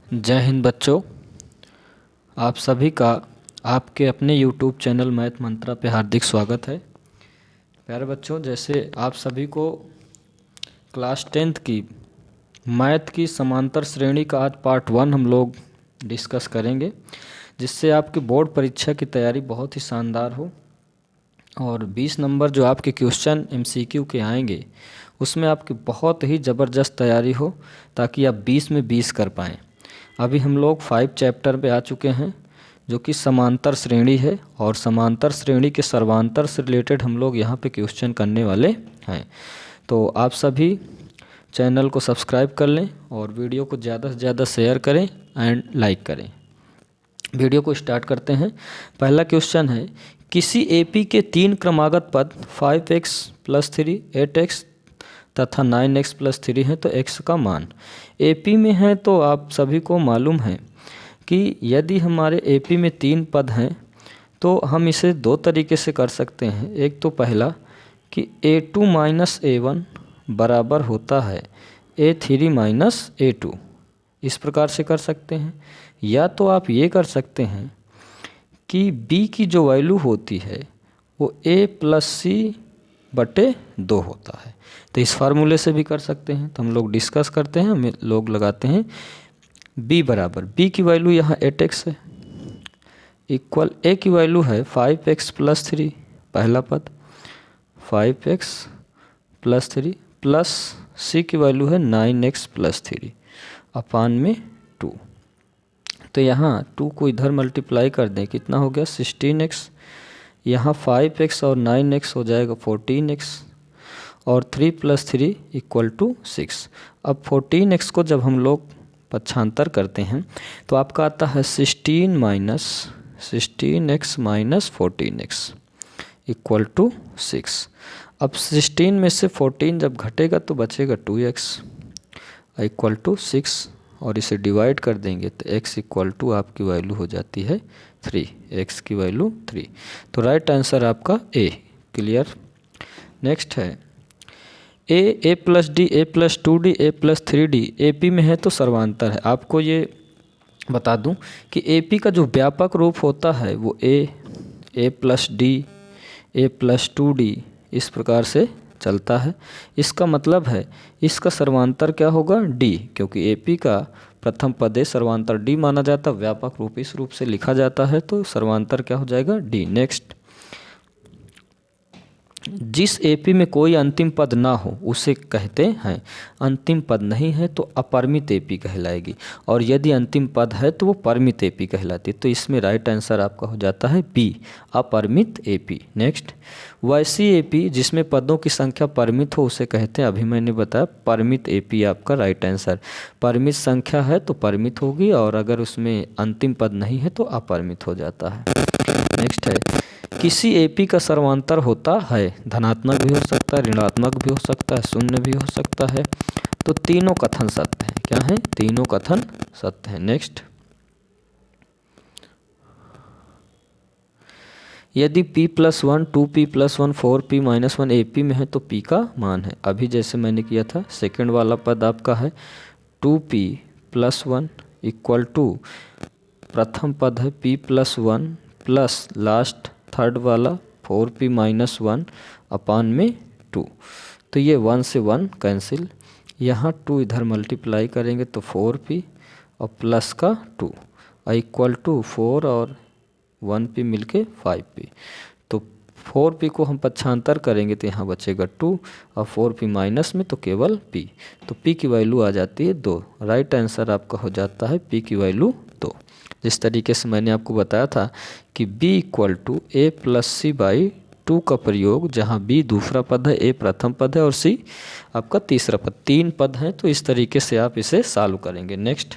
जय हिंद बच्चों। आप सभी का आपके अपने YouTube चैनल मैथ मंत्रा पे हार्दिक स्वागत है। प्यारे बच्चों, जैसे आप सभी को क्लास 10th की मैथ की समांतर श्रेणी का आज पार्ट 1 हम लोग डिस्कस करेंगे, जिससे आपकी बोर्ड परीक्षा की तैयारी बहुत ही शानदार हो और 20 नंबर जो आपके क्वेश्चन MCQ के आएंगे उसमें आपकी बहुत ही ज़बरदस्त तैयारी हो, ताकि आप 20 में 20 कर पाएँ। अभी हम लोग 5 चैप्टर पे आ चुके हैं, जो कि समांतर श्रेणी है, और समांतर श्रेणी के सर्वांतर से रिलेटेड हम लोग यहाँ पे क्वेश्चन करने वाले हैं। तो आप सभी चैनल को सब्सक्राइब कर लें और वीडियो को ज़्यादा से ज़्यादा शेयर करें एंड लाइक करें। वीडियो को स्टार्ट करते हैं। पहला क्वेश्चन है, किसी AP के 3 क्रमागत पद 5x + 3, 8x तथा 9x + 3 है, तो x का मान। AP में है तो आप सभी को मालूम है कि यदि हमारे AP में 3 पद हैं तो हम इसे 2 तरीके से कर सकते हैं। एक तो पहला कि A2 - A1 बराबर होता है A3 - A2, इस प्रकार से कर सकते हैं। या तो आप ये कर सकते हैं कि B की जो वैल्यू होती है वो A + C/2 होता है, तो इस फार्मूले से भी कर सकते हैं। तो हम लोग डिस्कस करते हैं, हम लोग लगाते हैं B बराबर, B की वैल्यू यहाँ 8x है, इक्वल A की वैल्यू है 5x + 3, पहला पद 5x + 3 प्लस C की वैल्यू है 9x + 3 अपान में 2। तो यहाँ 2 को इधर मल्टीप्लाई कर दें, कितना हो गया 16x, यहाँ 5x और 9x हो जाएगा 14x, और 3 + 3 = 6। अब 14x को जब हम लोग पक्षांतर करते हैं तो आपका आता है 16x - 14x = 6। अब 16 में से 14 जब घटेगा तो बचेगा 2x = 6, और इसे डिवाइड कर देंगे तो x = आपकी वैल्यू हो जाती है 3, x की वैल्यू 3। तो राइट आंसर आपका A। क्लियर। नेक्स्ट है A + D, A + 2D, A + 3D AP में है तो सर्वांतर है। आपको ये बता दूं कि AP का जो व्यापक रूप होता है वो A + D, A + 2D इस प्रकार से चलता है। इसका मतलब है इसका सर्वांतर क्या होगा D, क्योंकि AP का प्रथम पद सर्वांतर D माना जाता है, व्यापक रूप इस रूप से लिखा जाता है, तो सर्वांतर क्या हो जाएगा D। नेक्स्ट, जिस AP में कोई अंतिम पद ना हो उसे कहते हैं, अंतिम पद नहीं है तो अपरिमित AP कहलाएगी, और यदि अंतिम पद है तो वो परिमित AP कहलाती है। तो इसमें राइट आंसर आपका हो जाता है B, अपरिमित AP। नेक्स्ट, वैसी AP जिसमें पदों की संख्या परिमित हो उसे कहते हैं, अभी मैंने बताया परिमित AP आपका राइट आंसर। परिमित संख्या है तो परिमित होगी, और अगर उसमें अंतिम पद नहीं है तो अपरिमित हो जाता है। नेक्स्ट है, किसी AP का सर्वांतर होता है, धनात्मक भी हो सकता है, ऋणात्मक भी हो सकता है, शून्य भी हो सकता है, तो तीनों कथन सत्य हैं। क्या है? तीनों कथन सत्य हैं। नेक्स्ट, यदि P + 1, 2P + 1, 4P - 1 AP में है तो P का मान है। अभी जैसे मैंने किया था, सेकंड वाला पद आपका है 2P + 1 = प्रथम पद है P + 1 प्लस लास्ट थर्ड वाला 4P - 1 अपान में 2। तो ये 1 से 1 कैंसिल, यहाँ 2 इधर मल्टीप्लाई करेंगे तो 4P और प्लस का 2 = 4 और 1P मिलके 5P। तो 4P को हम पक्षांतर करेंगे तो यहाँ बचेगा 2, और 4P माइनस में तो केवल P, तो P की वैल्यू आ जाती है 2। राइट आंसर आपका हो जाता है P की वैल्यू 2। जिस तरीके से मैंने आपको बताया था कि B = A + C/2 का प्रयोग, जहाँ B दूसरा पद है, A प्रथम पद है और C आपका तीसरा पद, 3 पद हैं, तो इस तरीके से आप इसे सॉल्व करेंगे। नेक्स्ट,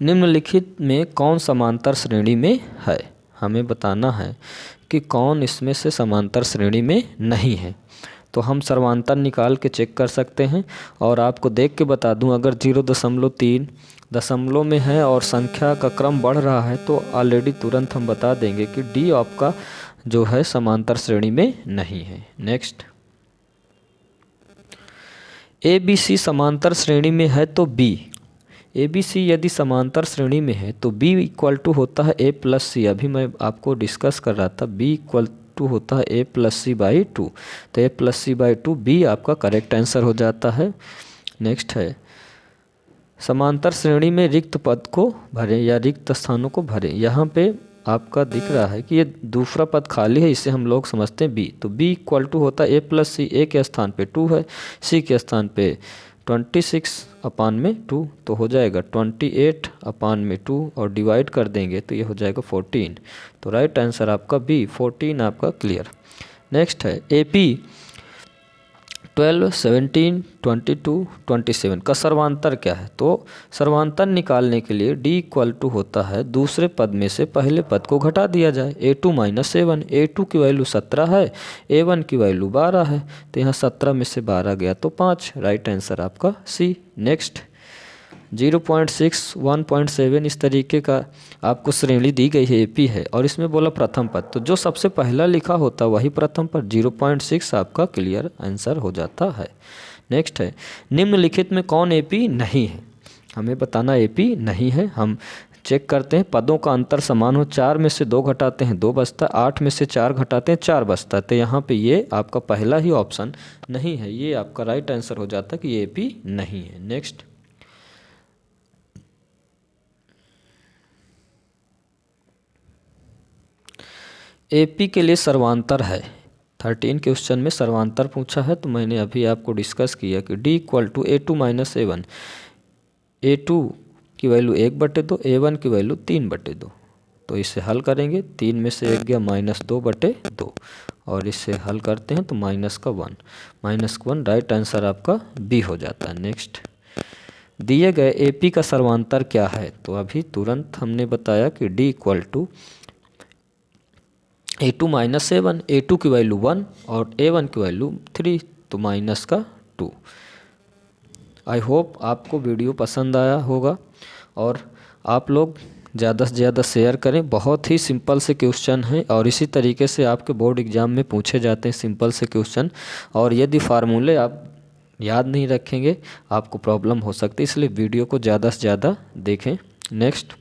निम्नलिखित में कौन समांतर श्रेणी में है? हमें बताना है कि कौन इसमें से समांतर श्रेणी में नहीं है। तो हम सर्वांतर निकाल के चेक कर सकते हैं, और आपको देख के बता दूं, अगर 0.3 दशमलव में है और संख्या का क्रम बढ़ रहा है तो ऑलरेडी तुरंत हम बता देंगे कि D आपका जो है समांतर श्रेणी में नहीं है। नेक्स्ट, ए बी सी समांतर श्रेणी में है तो बी, ए बी सी यदि समांतर श्रेणी में है तो बी इक्वल टू होता है ए प्लस सी। अभी मैं आपको डिस्कस कर रहा था, बी इक्वल टू होता है a plus c by two. तो a plus c by two b आपका करेक्ट आंसर हो जाता है। नेक्स्ट है समांतर श्रेणी में रिक्त पद को भरें या रिक्त स्थानों को भरें। यहाँ पे आपका दिख रहा है कि ये दूसरा पद खाली है, इसे हम लोग समझते हैं बी। तो बी इक्वल टू होता है ए प्लस सी, ए के स्थान पे 2 है, सी के स्थान पे 26 अपान में 2, तो हो जाएगा 28 अपान में 2 और डिवाइड कर देंगे तो ये हो जाएगा 14। तो राइट आंसर आपका बी 14 आपका क्लियर। नेक्स्ट है ए पी 12, 17, 22, 27 का सर्वांतर क्या है। तो सर्वांतर निकालने के लिए d इक्वल टू होता है दूसरे पद में से पहले पद को घटा दिया जाए। a2 माइनस a1, a2 की वैल्यू 17 है, a1 की वैल्यू 12 है, तो यहाँ 17 में से 12 गया तो 5। राइट आंसर आपका सी। नेक्स्ट 0.6, 1.7 इस तरीके का आपको श्रेणी दी गई है, एपी है और इसमें बोला प्रथम पद, तो जो सबसे पहला लिखा होता वही प्रथम पद। 0.6 आपका क्लियर आंसर हो जाता है। नेक्स्ट है निम्नलिखित में कौन एपी नहीं है। हमें बताना एपी नहीं है। हम चेक करते हैं पदों का अंतर समान हो, 4 में से 2 घटाते हैं 2 बचता, 8 में से 4 घटाते हैं 4 बचता, तो यहाँ पे ये आपका पहला ही ऑप्शन नहीं है, ये आपका राइट आंसर हो जाता है कि ये एपी नहीं है। नेक्स्ट एपी के लिए सर्वांतर है। 13 क्वेश्चन में सर्वांतर पूछा है, तो मैंने अभी आपको डिस्कस किया कि d equal to a2 minus a1, a2 की वैल्यू 1/2, a1 की वैल्यू 3/2। तो इसे हल करेंगे, 3 में से 1 गया -2/2 और इसे हल करते हैं तो -1 राइट आंसर आपका बी हो जाता है। नेक्स्ट दिए गए एपी का सर्वांतर क्या है। तो अभी तुरंत हमने बताया कि d equal to a2 minus a1, a2 की वैल्यू 1 और a1 की वैल्यू 3, तो -2। आई होप आपको वीडियो पसंद आया होगा और आप लोग ज़्यादा से ज़्यादा शेयर करें। बहुत ही सिंपल से क्वेश्चन हैं और इसी तरीके से आपके बोर्ड एग्ज़ाम में पूछे जाते हैं सिंपल से क्वेश्चन। और यदि फार्मूले आप याद नहीं रखेंगे आपको प्रॉब्लम हो सकती है, इसलिए वीडियो को ज़्यादा से ज़्यादा देखें। नेक्स्ट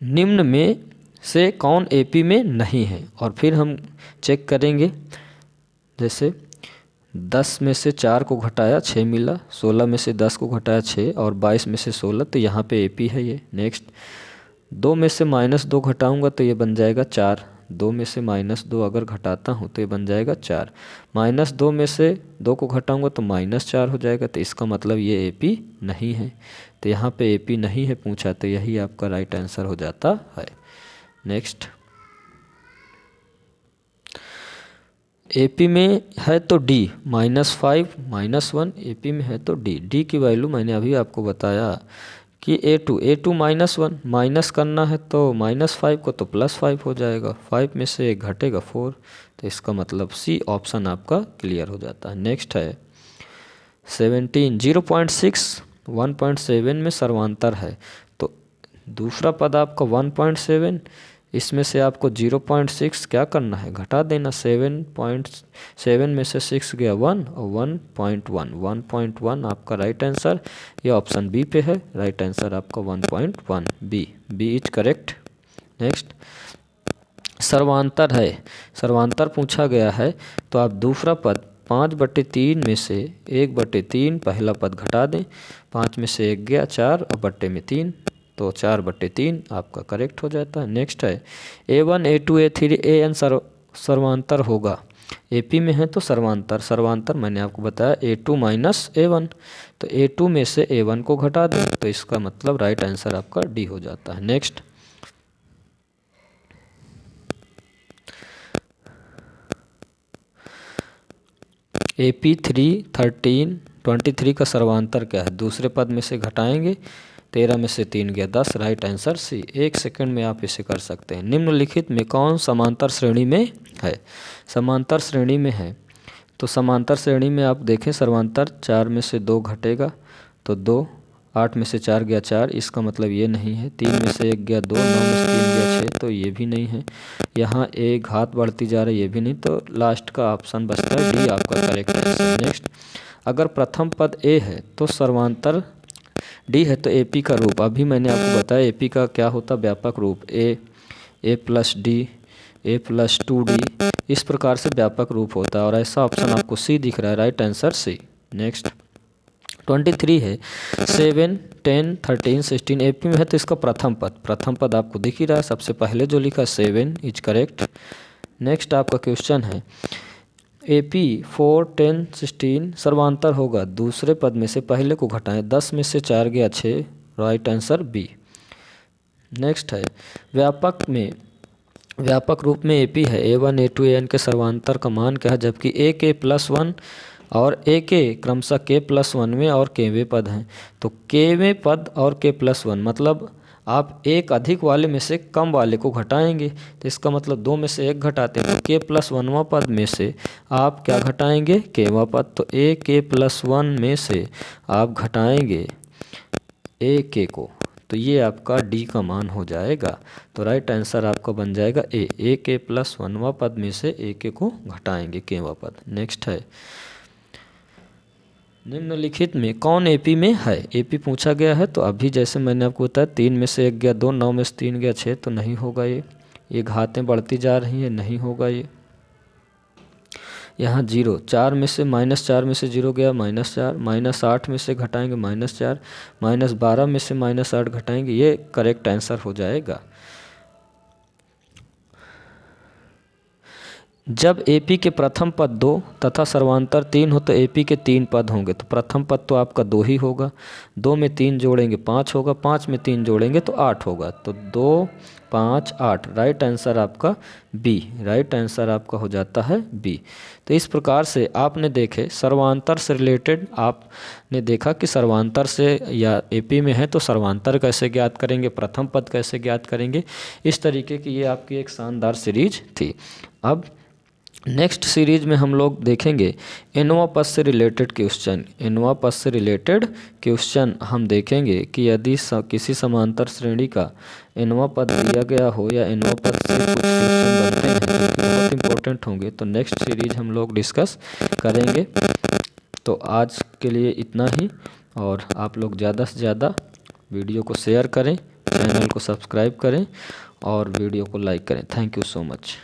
निम्न में से कौन एपी में नहीं है, और फिर हम चेक करेंगे। जैसे 10 में से 4 को घटाया 6 मिला, 16 में से 10 को घटाया 6 और 22 में से 16, तो यहाँ पे एपी है ये। नेक्स्ट 2 में से -2 घटाऊंगा तो ये बन जाएगा 4, 2 में से -2 अगर घटाता हूँ तो ये बन जाएगा 4, -2 में से 2 को घटाऊंगा तो -4 हो जाएगा, तो इसका मतलब ये एपी नहीं है। तो यहाँ पे एपी नहीं है पूछा, तो यही आपका राइट आंसर हो जाता है। नेक्स्ट एपी में है तो d -5 -1, एपी में है तो d की वैल्यू मैंने अभी आपको बताया कि a2 -1 माइनस करना है तो -5 को तो +5 हो जाएगा, 5 में से 1 घटेगा 4, तो इसका मतलब सी ऑप्शन आपका क्लियर हो जाता है। नेक्स्ट है 17, 0.6 1.7 में सर्वांतर है, तो दूसरा पद आपका 1.7, इसमें से आपको 0.6 क्या करना है घटा देना, 7.7 में से 6 गया 1 और 1.1 आपका राइट आंसर, ये ऑप्शन बी पे है। राइट आंसर आपका 1.1 बी इज करेक्ट। नेक्स्ट सर्वांतर है, सर्वांतर पूछा गया है, तो आप दूसरा पद 5/3 में से 1/3 पहला पद घटा दें, 5 में से 1 गया 4 और बट्टे में 3, तो 4/3 आपका करेक्ट हो जाता है। नेक्स्ट है a1 a2 a3 an सर्वांतर होगा, एपी में है तो सर्वांतर मैंने आपको बताया a2 माइनस a1, तो a2 में से a1 को घटा दें, तो इसका मतलब राइट आंसर आपका डी हो जाता है। नेक्स्ट AP3 13 23 का सर्वांतर क्या है, दूसरे पद में से घटाएंगे, 13 में से 3 गया 10, राइट आंसर सी। 1 सेकंड में आप इसे कर सकते हैं। निम्नलिखित में कौन समांतर श्रेणी में है, समांतर श्रेणी में है, तो समांतर श्रेणी में आप देखें सर्वांतर 4 में से 2 घटेगा तो 2, 8 में से 4 गया 4, इसका मतलब ये नहीं है, 3 में से 1 गया 2, 9 में से 3 गया 6, तो ये भी नहीं है, यहाँ एक घात बढ़ती जा रही है, ये भी नहीं, तो लास्ट का ऑप्शन बचता है डी आपका करेक्ट आंसर। नेक्स्ट अगर प्रथम पद ए है तो सर्वांतर डी है तो एपी का रूप, अभी मैंने आपको बताया एपी का क्या होता व्यापक रूप, ए प्लस डी, ए प्लस 2d, इस प्रकार से व्यापक रूप होता है और ऐसा ऑप्शन आपको सी दिख रहा है, राइट आंसर सी। नेक्स्ट 23 है 7, 10, 13, 16 एपी में है तो इसका प्रथम पद आपको दिख ही रहा है, सबसे पहले जो लिखा 7 इज करेक्ट। नेक्स्ट आपका क्वेश्चन है एपी 4, 10, 16 सर्वांतर होगा, दूसरे पद में से पहले को घटाएं, 10 में से 4 गया 6, राइट आंसर बी। नेक्स्ट है व्यापक रूप में एपी है, A1, A2, AN के सर्वांतर का मान क्या है, जबकि ए के प्लस 1 और ए के क्रमशः के प्लस 1 में और केवें पद हैं, तो केवें पद और के प्लस 1 मतलब आप एक अधिक वाले में से कम वाले को घटाएंगे, तो इसका मतलब 2 में से 1 घटाते हैं तो के प्लस 1वां पद में से आप क्या घटाएंगे, केवां पद, तो ए के प्लस 1 में से आप घटाएंगे ए के को, तो ये आपका डी का मान हो जाएगा, तो राइट आंसर आपका बन जाएगा ए के प्लस 1वां पद में से ए के को घटाएंगे केवां पद। नेक्स्ट है निम्नलिखित में कौन एपी में है, एपी पूछा गया है, तो अभी जैसे मैंने आपको बताया 3 में से 1 गया 2, 9 में से 3 गया 6, तो नहीं होगा ये घातें बढ़ती जा रही हैं, नहीं होगा ये। यहाँ 0, 4 में से -4 में से 0 गया -4, -8 में से घटाएंगे -4, -12 में से -8 घटाएंगे, ये करेक्ट आंसर हो जाएगा। जब एपी के प्रथम पद 2 तथा सर्वांतर 3 हो तो एपी के 3 पद होंगे, तो प्रथम पद तो आपका 2 ही होगा, 2 में 3 जोड़ेंगे 5 होगा, 5 में 3 जोड़ेंगे तो 8 होगा, तो 2, 5, 8, राइट आंसर आपका बी, राइट आंसर आपका हो जाता है बी। तो इस प्रकार से आपने देखे सर्वांतर से रिलेटेड, आपने देखा कि सर्वांतर से या एपी में है तो सर्वांतर कैसे ज्ञात करेंगे, प्रथम पद कैसे ज्ञात करेंगे, इस तरीके की ये आपकी एक शानदार सीरीज थी। अब नेक्स्ट सीरीज में हम लोग देखेंगे nवां पद से रिलेटेड क्वेश्चन, nवां पद से रिलेटेड क्वेश्चन हम देखेंगे कि यदि किसी समांतर श्रेणी का nवां पद दिया गया हो या nवां पद से कुछ क्वेश्चन बनते हैं जो कि बहुत इंपॉर्टेंट होंगे, तो नेक्स्ट सीरीज हम लोग डिस्कस करेंगे। तो आज के लिए इतना ही, और आप लोग ज़्यादा से ज़्यादा वीडियो को शेयर करें, चैनल को सब्सक्राइब करें और वीडियो को लाइक करें। Thank you so much.